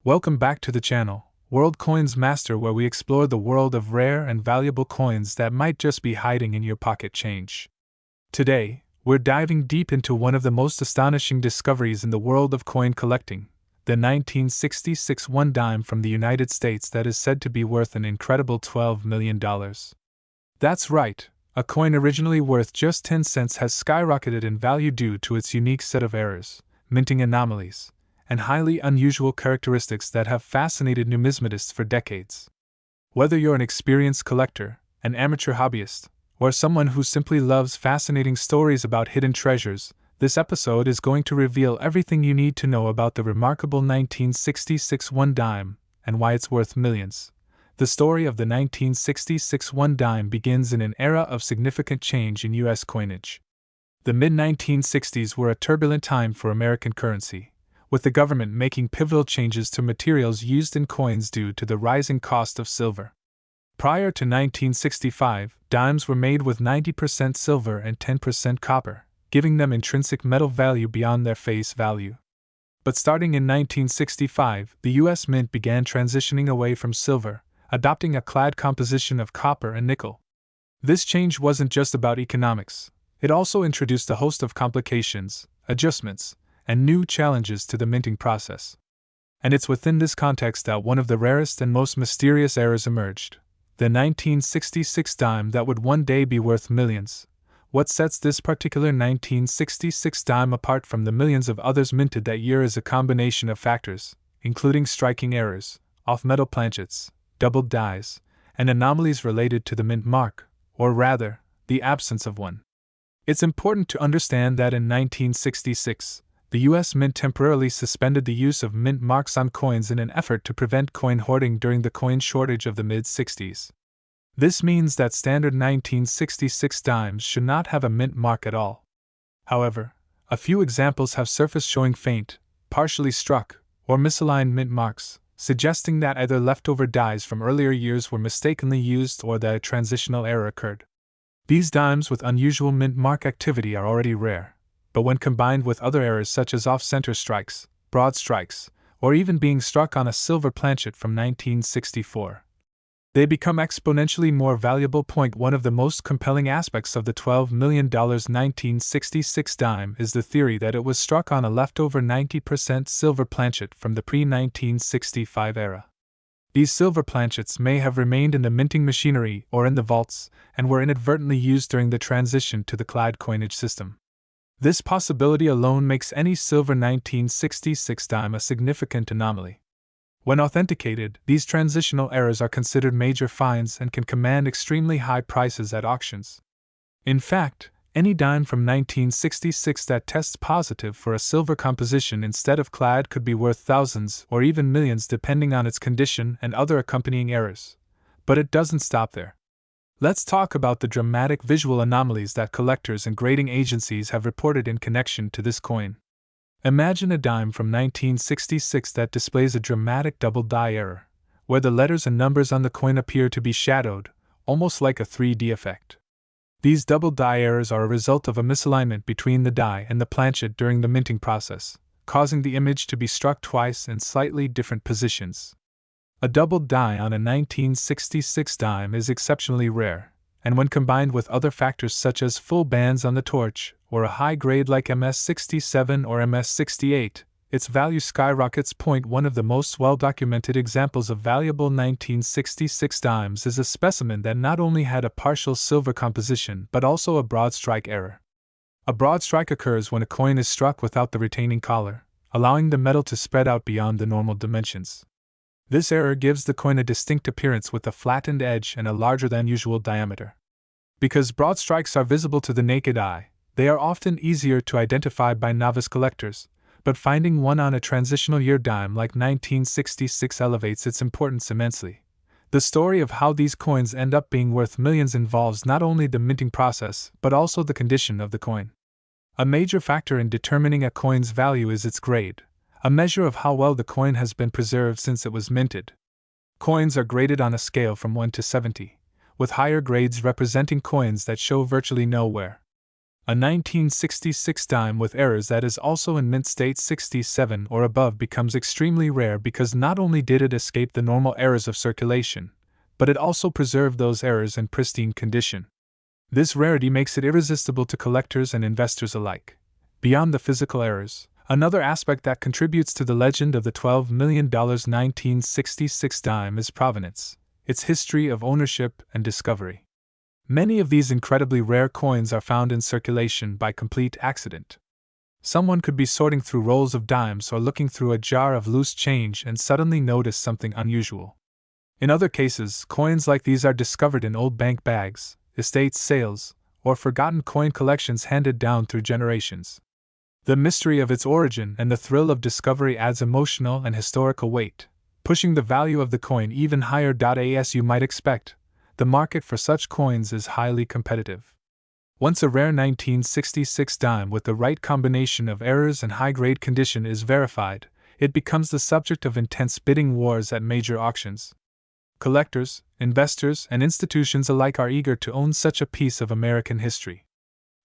Welcome back to the channel, World Coins Master, where we explore the world of rare and valuable coins that might just be hiding in your pocket change. Today, we're diving deep into one of the most astonishing discoveries in the world of coin collecting, the 1966 one dime from the United States that is said to be worth an incredible $12 million. That's right, a coin originally worth just 10 cents has skyrocketed in value due to its unique set of errors, minting anomalies, and highly unusual characteristics that have fascinated numismatists for decades. Whether you're an experienced collector, an amateur hobbyist, or someone who simply loves fascinating stories about hidden treasures, this episode is going to reveal everything you need to know about the remarkable 1966 one dime and why it's worth millions. The story of the 1966 one dime begins in an era of significant change in U.S. coinage. The mid-1960s were a turbulent time for American currency, with the government making pivotal changes to materials used in coins due to the rising cost of silver. Prior to 1965, dimes were made with 90% silver and 10% copper, giving them intrinsic metal value beyond their face value. But starting in 1965, the U.S. Mint began transitioning away from silver, adopting a clad composition of copper and nickel. This change wasn't just about economics, it also introduced a host of complications, adjustments, and new challenges to the minting process. And it's within this context that one of the rarest and most mysterious errors emerged, the 1966 dime that would one day be worth millions. What sets this particular 1966 dime apart from the millions of others minted that year is a combination of factors, including striking errors, off-metal planchets, doubled dies, and anomalies related to the mint mark, or rather, the absence of one. It's important to understand that in 1966, the U.S. Mint temporarily suspended the use of mint marks on coins in an effort to prevent coin hoarding during the coin shortage of the mid-60s. This means that standard 1966 dimes should not have a mint mark at all. However, a few examples have surfaced showing faint, partially struck, or misaligned mint marks, suggesting that either leftover dies from earlier years were mistakenly used or that a transitional error occurred. These dimes with unusual mint mark activity are already rare, but when combined with other errors such as off-center strikes, broad strikes, or even being struck on a silver planchet from 1964, they become exponentially more valuable. One of the most compelling aspects of the $12 million 1966 dime is the theory that it was struck on a leftover 90% silver planchet from the pre-1965 era. These silver planchets may have remained in the minting machinery or in the vaults, and were inadvertently used during the transition to the clad coinage system. This possibility alone makes any silver 1966 dime a significant anomaly. When authenticated, these transitional errors are considered major fines and can command extremely high prices at auctions. In fact, any dime from 1966 that tests positive for a silver composition instead of clad could be worth thousands or even millions depending on its condition and other accompanying errors. But it doesn't stop there. Let's talk about the dramatic visual anomalies that collectors and grading agencies have reported in connection to this coin. Imagine a dime from 1966 that displays a dramatic double die error, where the letters and numbers on the coin appear to be shadowed, almost like a 3D effect. These double die errors are a result of a misalignment between the die and the planchet during the minting process, causing the image to be struck twice in slightly different positions. A doubled die on a 1966 dime is exceptionally rare, and when combined with other factors such as full bands on the torch, or a high grade like MS-67 or MS-68, its value skyrockets. One of the most well-documented examples of valuable 1966 dimes is a specimen that not only had a partial silver composition but also a broad strike error. A broad strike occurs when a coin is struck without the retaining collar, allowing the metal to spread out beyond the normal dimensions. This error gives the coin a distinct appearance with a flattened edge and a larger than usual diameter. Because broad strikes are visible to the naked eye, they are often easier to identify by novice collectors, but finding one on a transitional year dime like 1966 elevates its importance immensely. The story of how these coins end up being worth millions involves not only the minting process but also the condition of the coin. A major factor in determining a coin's value is its grade, a measure of how well the coin has been preserved since it was minted. Coins are graded on a scale from 1 to 70, with higher grades representing coins that show virtually no wear. A 1966 dime with errors that is also in mint state 67 or above becomes extremely rare because not only did it escape the normal errors of circulation, but it also preserved those errors in pristine condition. This rarity makes it irresistible to collectors and investors alike. Beyond the physical errors, another aspect that contributes to the legend of the $12 million 1966 dime is provenance, its history of ownership and discovery. Many of these incredibly rare coins are found in circulation by complete accident. Someone could be sorting through rolls of dimes or looking through a jar of loose change and suddenly notice something unusual. In other cases, coins like these are discovered in old bank bags, estate sales, or forgotten coin collections handed down through generations. The mystery of its origin and the thrill of discovery adds emotional and historical weight, pushing the value of the coin even higher. As you might expect, the market for such coins is highly competitive. Once a rare 1966 dime with the right combination of errors and high-grade condition is verified, it becomes the subject of intense bidding wars at major auctions. Collectors, investors, and institutions alike are eager to own such a piece of American history.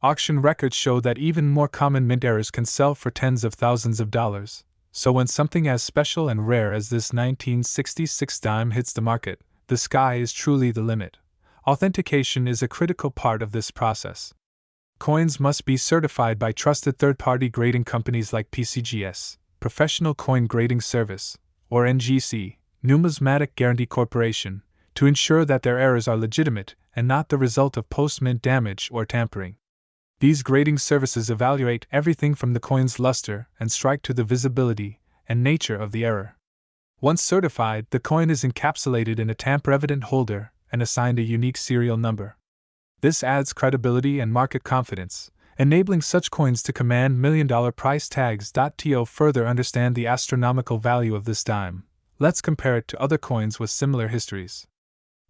Auction records show that even more common mint errors can sell for tens of thousands of dollars, so when something as special and rare as this 1966 dime hits the market, the sky is truly the limit. Authentication is a critical part of this process. Coins must be certified by trusted third-party grading companies like PCGS, Professional Coin Grading Service, or NGC, Numismatic Guarantee Corporation, to ensure that their errors are legitimate and not the result of post-mint damage or tampering. These grading services evaluate everything from the coin's luster and strike to the visibility and nature of the error. Once certified, the coin is encapsulated in a tamper-evident holder and assigned a unique serial number. This adds credibility and market confidence, enabling such coins to command million-dollar price tags. To further understand the astronomical value of this dime, let's compare it to other coins with similar histories.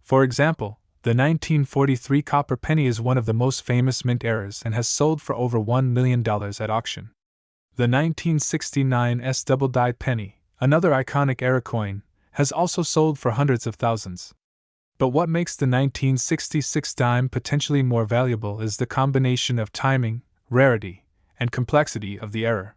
For example, the 1943 copper penny is one of the most famous mint errors and has sold for over $1 million at auction. The 1969 S-double-dyed penny, another iconic error coin, has also sold for hundreds of thousands. But what makes the 1966 dime potentially more valuable is the combination of timing, rarity, and complexity of the error.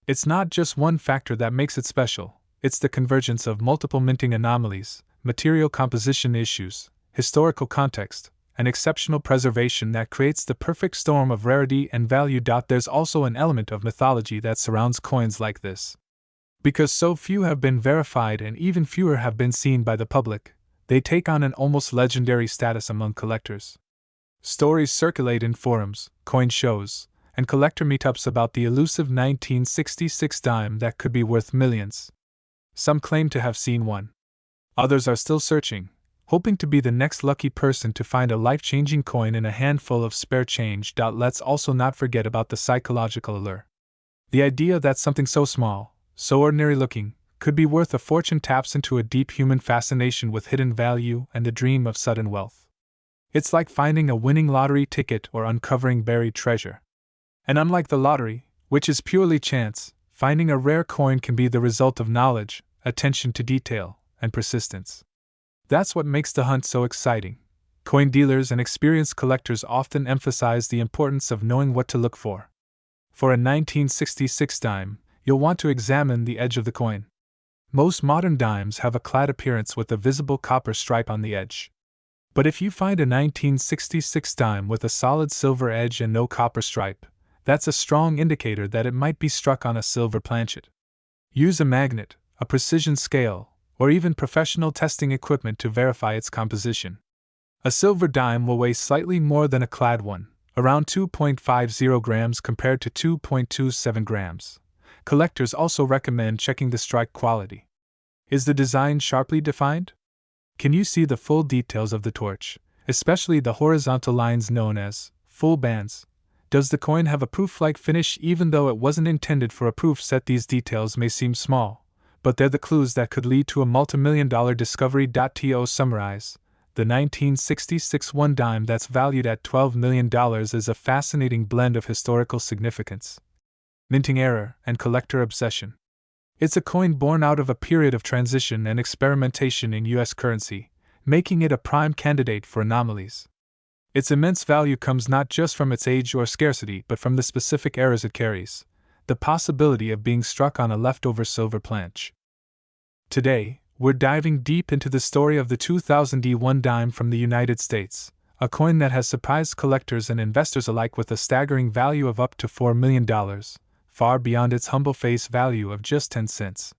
It's not just one factor that makes it special, it's the convergence of multiple minting anomalies, material composition issues, historical context, and exceptional preservation that creates the perfect storm of rarity and value. There's also an element of mythology that surrounds coins like this. Because so few have been verified and even fewer have been seen by the public, they take on an almost legendary status among collectors. Stories circulate in forums, coin shows, and collector meetups about the elusive 1966 dime that could be worth millions. Some claim to have seen one. Others are still searching, hoping to be the next lucky person to find a life-changing coin in a handful of spare change. Let's also not forget about the psychological allure. The idea that something so small, so ordinary looking, could be worth a fortune taps into a deep human fascination with hidden value and the dream of sudden wealth. It's like finding a winning lottery ticket or uncovering buried treasure. And unlike the lottery, which is purely chance, finding a rare coin can be the result of knowledge, attention to detail, and persistence. That's what makes the hunt so exciting. Coin dealers and experienced collectors often emphasize the importance of knowing what to look for. For a 1966 dime, you'll want to examine the edge of the coin. Most modern dimes have a clad appearance with a visible copper stripe on the edge. But if you find a 1966 dime with a solid silver edge and no copper stripe, that's a strong indicator that it might be struck on a silver planchet. Use a magnet, a precision scale, or even professional testing equipment to verify its composition. A silver dime will weigh slightly more than a clad one, around 2.50 grams compared to 2.27 grams. Collectors also recommend checking the strike quality. Is the design sharply defined? Can you see the full details of the torch, especially the horizontal lines known as full bands? Does the coin have a proof-like finish even though it wasn't intended for a proof set? These details may seem small, but they're the clues that could lead to a multimillion-dollar discovery. To summarize, the 1966 one dime that's valued at $12 million is a fascinating blend of historical significance, minting error, and collector obsession. It's a coin born out of a period of transition and experimentation in U.S. currency, making it a prime candidate for anomalies. Its immense value comes not just from its age or scarcity but from the specific errors it carries, the possibility of being struck on a leftover silver planche. Today, we're diving deep into the story of the 2001 dime from the United States, a coin that has surprised collectors and investors alike with a staggering value of up to $4 million, far beyond its humble face value of just 10 cents.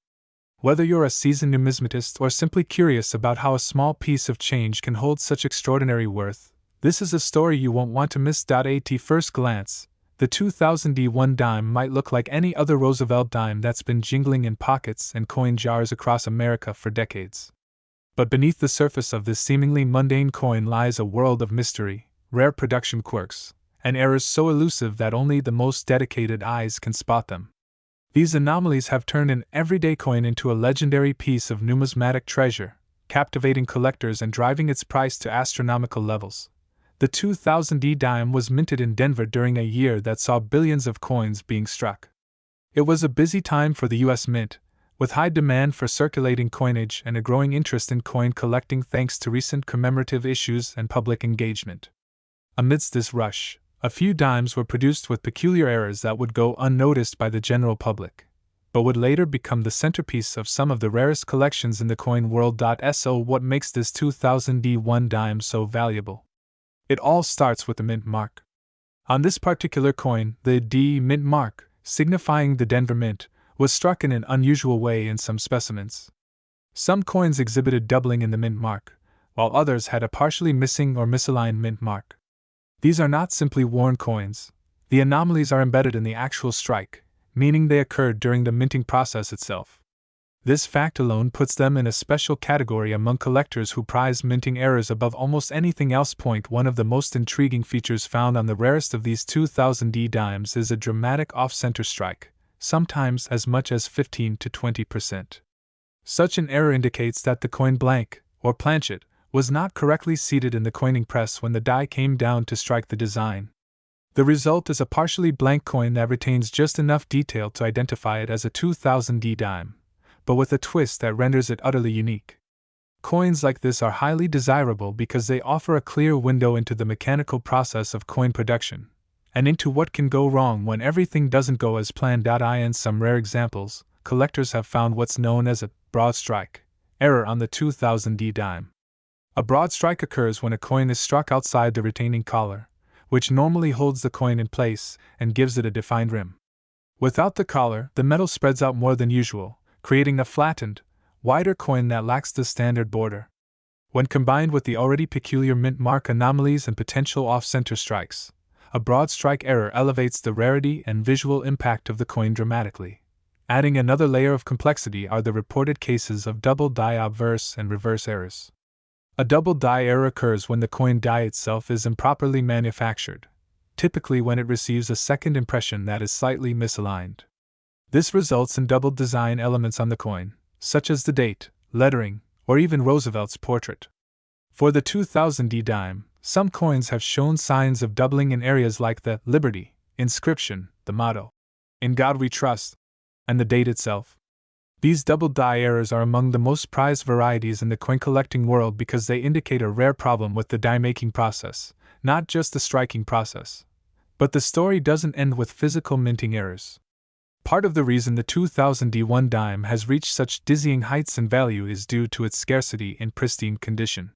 Whether you're a seasoned numismatist or simply curious about how a small piece of change can hold such extraordinary worth, this is a story you won't want to miss. At first glance, the 2001 dime might look like any other Roosevelt dime that's been jingling in pockets and coin jars across America for decades. But beneath the surface of this seemingly mundane coin lies a world of mystery, rare production quirks, and errors so elusive that only the most dedicated eyes can spot them. These anomalies have turned an everyday coin into a legendary piece of numismatic treasure, captivating collectors and driving its price to astronomical levels. The 2000 dime was minted in Denver during a year that saw billions of coins being struck. It was a busy time for the U.S. Mint, with high demand for circulating coinage and a growing interest in coin collecting thanks to recent commemorative issues and public engagement. Amidst this rush, a few dimes were produced with peculiar errors that would go unnoticed by the general public, but would later become the centerpiece of some of the rarest collections in the coin world. So, what makes this 2001 dime so valuable? It all starts with the mint mark. On this particular coin, the D mint mark, signifying the Denver Mint, was struck in an unusual way in some specimens. Some coins exhibited doubling in the mint mark, while others had a partially missing or misaligned mint mark. These are not simply worn coins. The anomalies are embedded in the actual strike, meaning they occurred during the minting process itself. This fact alone puts them in a special category among collectors who prize minting errors above almost anything else. One of the most intriguing features found on the rarest of these 2000 dimes is a dramatic off-center strike, sometimes as much as 15 to 20%. Such an error indicates that the coin blank, or planchet, was not correctly seated in the coining press when the die came down to strike the design. The result is a partially blank coin that retains just enough detail to identify it as a 2000 dime, but with a twist that renders it utterly unique. Coins like this are highly desirable because they offer a clear window into the mechanical process of coin production, and into what can go wrong when everything doesn't go as planned. In some rare examples, collectors have found what's known as a broad strike error on the 2000 dime. A broad strike occurs when a coin is struck outside the retaining collar, which normally holds the coin in place and gives it a defined rim. Without the collar, the metal spreads out more than usual, creating a flattened, wider coin that lacks the standard border. When combined with the already peculiar mint mark anomalies and potential off-center strikes, a broad strike error elevates the rarity and visual impact of the coin dramatically. Adding another layer of complexity are the reported cases of double die obverse and reverse errors. A double die error occurs when the coin die itself is improperly manufactured, typically when it receives a second impression that is slightly misaligned. This results in doubled design elements on the coin, such as the date, lettering, or even Roosevelt's portrait. For the 2000 dime, some coins have shown signs of doubling in areas like the Liberty inscription, the motto, "In God We Trust," and the date itself. These double die errors are among the most prized varieties in the coin collecting world because they indicate a rare problem with the die making process, not just the striking process. But the story doesn't end with physical minting errors. Part of the reason the 2001 dime has reached such dizzying heights in value is due to its scarcity in pristine condition.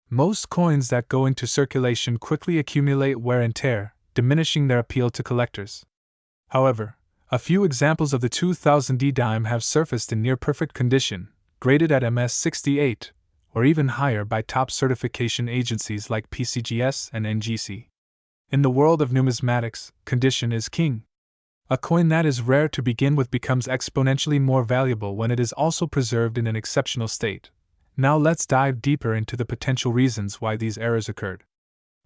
Most coins that go into circulation quickly accumulate wear and tear, diminishing their appeal to collectors. However, a few examples of the 2000 dime have surfaced in near-perfect condition, graded at MS68, or even higher by top certification agencies like PCGS and NGC. In the world of numismatics, condition is king. A coin that is rare to begin with becomes exponentially more valuable when it is also preserved in an exceptional state. Now let's dive deeper into the potential reasons why these errors occurred.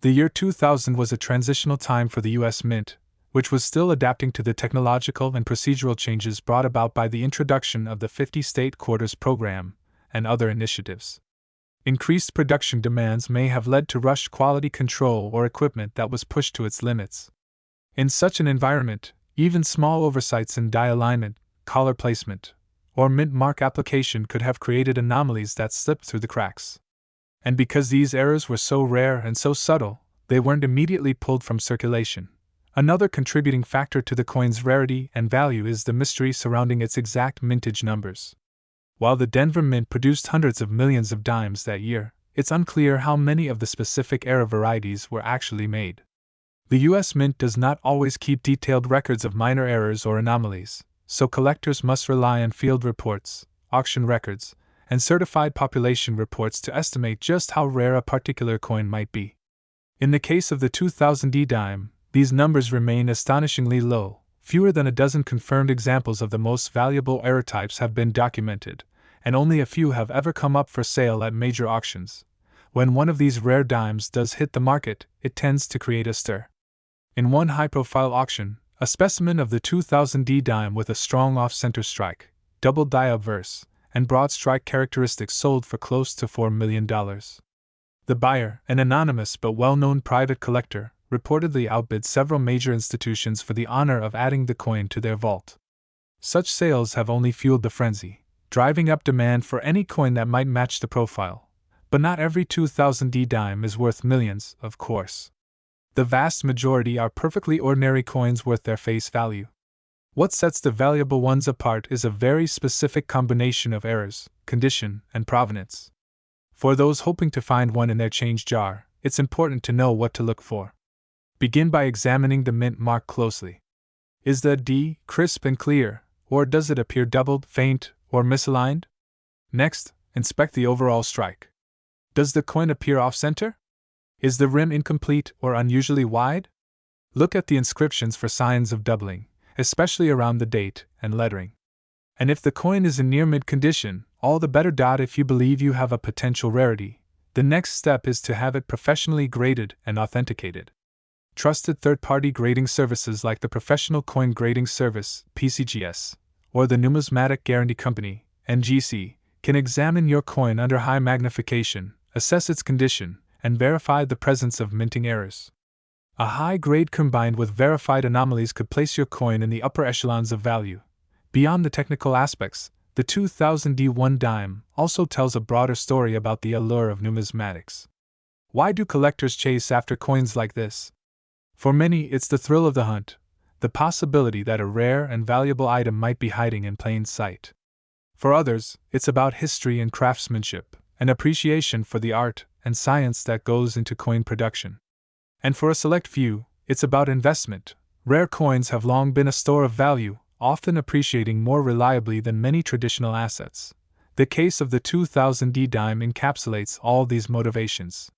The year 2000 was a transitional time for the U.S. Mint, which was still adapting to the technological and procedural changes brought about by the introduction of the 50-state quarters program and other initiatives. Increased production demands may have led to rushed quality control or equipment that was pushed to its limits. In such an environment, even small oversights in die alignment, collar placement, or mint mark application could have created anomalies that slipped through the cracks. And because these errors were so rare and so subtle, they weren't immediately pulled from circulation. Another contributing factor to the coin's rarity and value is the mystery surrounding its exact mintage numbers. While the Denver Mint produced hundreds of millions of dimes that year, it's unclear how many of the specific era varieties were actually made. The U.S. Mint does not always keep detailed records of minor errors or anomalies, so collectors must rely on field reports, auction records, and certified population reports to estimate just how rare a particular coin might be. In the case of the 2000 dime, these numbers remain astonishingly low. Fewer than a dozen confirmed examples of the most valuable error types have been documented, and only a few have ever come up for sale at major auctions. When one of these rare dimes does hit the market, it tends to create a stir. In one high-profile auction, a specimen of the 2000 dime with a strong off-center strike, double die obverse, and broad strike characteristics sold for close to $4 million. The buyer, an anonymous but well-known private collector, reportedly outbid several major institutions for the honor of adding the coin to their vault. Such sales have only fueled the frenzy, driving up demand for any coin that might match the profile. But not every 2000 dime is worth millions, of course. The vast majority are perfectly ordinary coins worth their face value. What sets the valuable ones apart is a very specific combination of errors, condition, and provenance. For those hoping to find one in their change jar, it's important to know what to look for. Begin by examining the mint mark closely. Is the D crisp and clear, or does it appear doubled, faint, or misaligned? Next, inspect the overall strike. Does the coin appear off-center? Is the rim incomplete or unusually wide? Look at the inscriptions for signs of doubling, especially around the date and lettering. And if the coin is in near-mid condition, all the better. If you believe you have a potential rarity, the next step is to have it professionally graded and authenticated. Trusted third-party grading services like the Professional Coin Grading Service, PCGS, or the Numismatic Guarantee Company, NGC, can examine your coin under high magnification, assess its condition, and verify the presence of minting errors. A high grade combined with verified anomalies could place your coin in the upper echelons of value. Beyond the technical aspects, the 2000 D1 dime also tells a broader story about the allure of numismatics. Why do collectors chase after coins like this? For many, it's the thrill of the hunt, the possibility that a rare and valuable item might be hiding in plain sight. For others, it's about history and craftsmanship, an appreciation for the art and science that goes into coin production. And for a select few, it's about investment. Rare coins have long been a store of value, often appreciating more reliably than many traditional assets. The case of the 2000 D dime encapsulates all these motivations.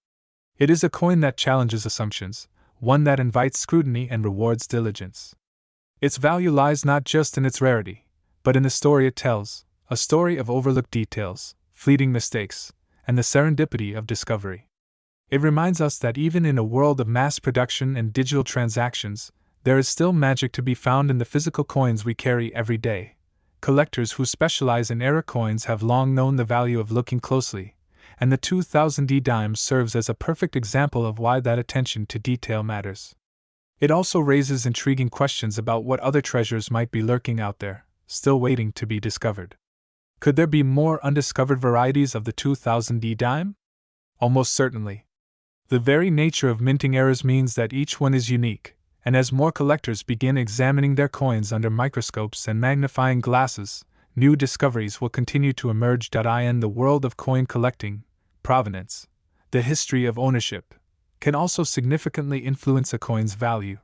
It is a coin that challenges assumptions, one that invites scrutiny and rewards diligence. Its value lies not just in its rarity, but in the story it tells, a story of overlooked details, fleeting mistakes, and the serendipity of discovery. It reminds us that even in a world of mass production and digital transactions, there is still magic to be found in the physical coins we carry every day. Collectors who specialize in error coins have long known the value of looking closely, and the 2000 D dime serves as a perfect example of why that attention to detail matters. It also raises intriguing questions about what other treasures might be lurking out there, still waiting to be discovered. Could there be more undiscovered varieties of the 2000 D dime? Almost certainly. The very nature of minting errors means that each one is unique, and as more collectors begin examining their coins under microscopes and magnifying glasses, new discoveries will continue to emerge. In the world of coin collecting, provenance, the history of ownership, can also significantly influence a coin's value.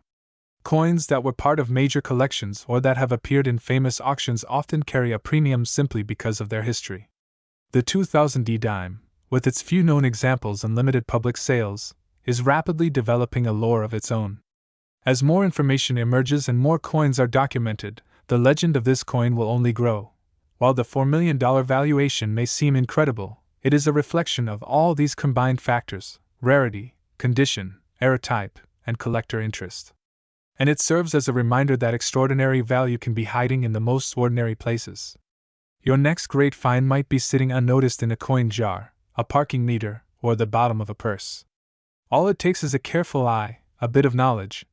Coins that were part of major collections or that have appeared in famous auctions often carry a premium simply because of their history. The 2000 D dime, with its few known examples and limited public sales, is rapidly developing a lore of its own. As more information emerges and more coins are documented, the legend of this coin will only grow. While the $4 million valuation may seem incredible, it is a reflection of all these combined factors: rarity, condition, error type, and collector interest. And it serves as a reminder that extraordinary value can be hiding in the most ordinary places. Your next great find might be sitting unnoticed in a coin jar, a parking meter, or the bottom of a purse. All it takes is a careful eye, a bit of knowledge,